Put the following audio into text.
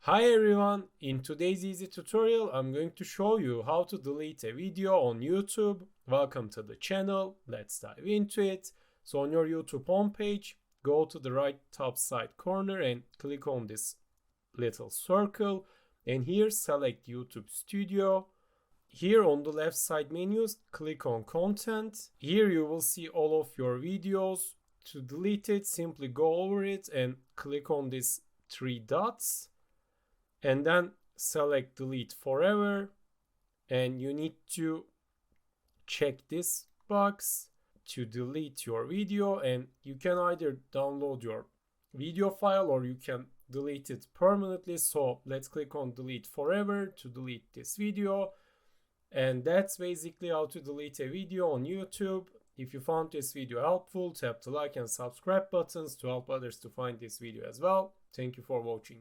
Hi everyone, in today's easy tutorial I'm going to show you how to delete a video on YouTube. Welcome to the channel, let's dive into it. So on your YouTube homepage, go to the right top side corner and click on this little circle, and here select YouTube Studio. Here on the left side menus, click on content. Here you will see all of your videos. To delete it, simply go over it and click on these three dots. And then select delete forever, and you need to check this box to delete your video, and you can either download your video file or you can delete it permanently. So let's click on delete forever to delete this video, and that's basically how to delete a video on YouTube. If you found this video helpful, tap the like and subscribe buttons to help others to find this video as well. Thank you for watching.